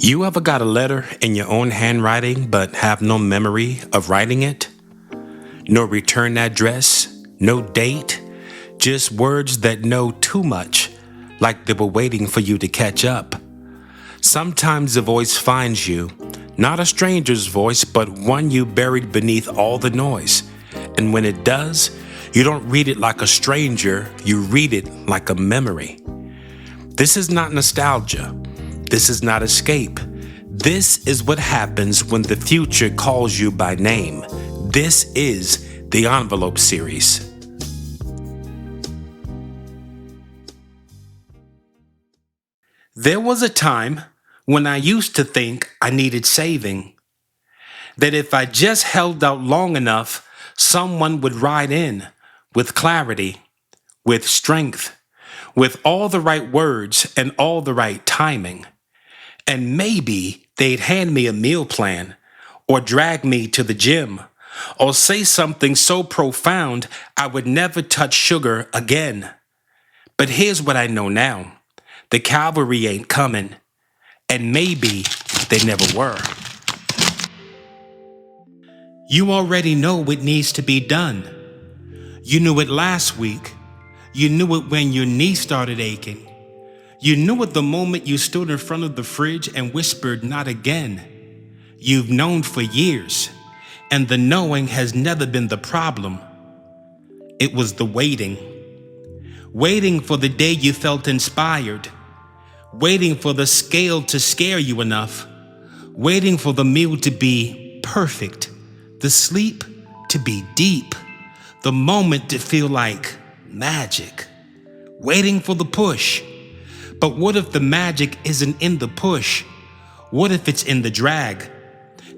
You ever got a letter in your own handwriting but have no memory of writing it? No return address, no date, just words that know too much, like they were waiting for you to catch up. Sometimes the voice finds you, not a stranger's voice, but one you buried beneath all the noise. And when it does, you don't read it like a stranger, you read it like a memory. This is not nostalgia. This is not escape. This is what happens when the future calls you by name. This is the Envelope series. There was a time when I used to think I needed saving. That if I just held out long enough, someone would ride in with clarity, with strength, with all the right words and all the right timing. And maybe they'd hand me a meal plan, or drag me to the gym, or say something so profound I would never touch sugar again. But here's what I know now. The cavalry ain't coming, and maybe they never were. You already know what needs to be done. You knew it last week. You knew it when your knee started aching. You knew it the moment you stood in front of the fridge and whispered, "Not again." You've known for years, and the knowing has never been the problem. It was the waiting. Waiting for the day you felt inspired. Waiting for the scale to scare you enough. Waiting for the meal to be perfect. The sleep to be deep. The moment to feel like magic. Waiting for the push. But what if the magic isn't in the push? What if it's in the drag?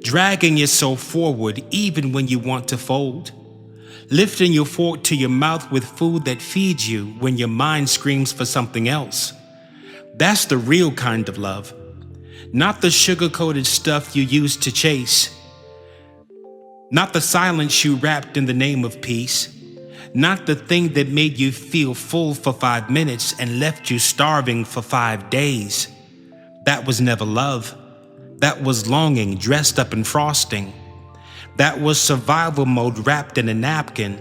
Dragging yourself forward even when you want to fold. Lifting your fork to your mouth with food that feeds you when your mind screams for something else. That's the real kind of love. Not the sugar-coated stuff you used to chase. Not the silence you wrapped in the name of peace. Not the thing that made you feel full for 5 minutes and left you starving for 5 days. That was never love. That was longing dressed up in frosting. That was survival mode wrapped in a napkin.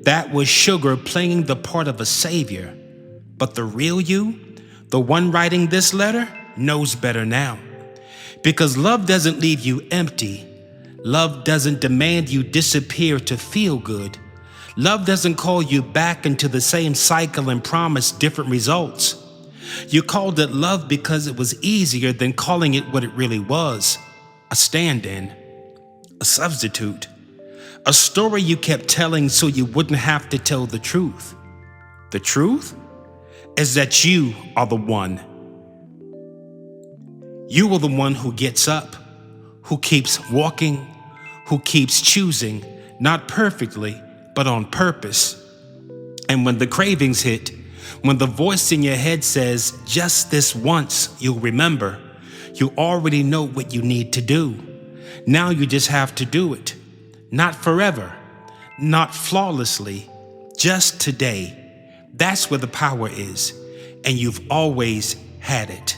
That was sugar playing the part of a savior. But the real you, the one writing this letter, knows better now. Because love doesn't leave you empty. Love doesn't demand you disappear to feel good. Love doesn't call you back into the same cycle and promise different results. You called it love because it was easier than calling it what it really was. A stand-in, a substitute, a story you kept telling so you wouldn't have to tell the truth. The truth is that you are the one. You are the one who gets up, who keeps walking, who keeps choosing, not perfectly, but on purpose. And when the cravings hit, when the voice in your head says, "Just this once, you'll remember," you already know what you need to do. Now you just have to do it. Not forever, not flawlessly, just today. That's where the power is, and you've always had it.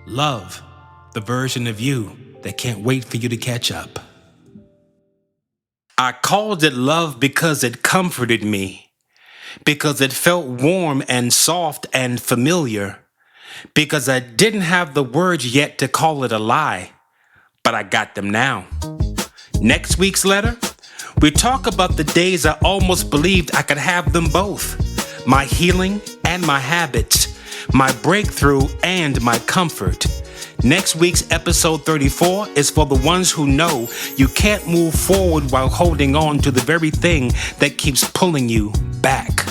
Love, the version of you that can't wait for you to catch up. I called it love because it comforted me, because it felt warm and soft and familiar, because I didn't have the words yet to call it a lie, but I got them now. Next week's letter, we talk about the days I almost believed I could have them both, my healing and my habits, my breakthrough and my comfort. Next week's episode 34 is for the ones who know you can't move forward while holding on to the very thing that keeps pulling you back.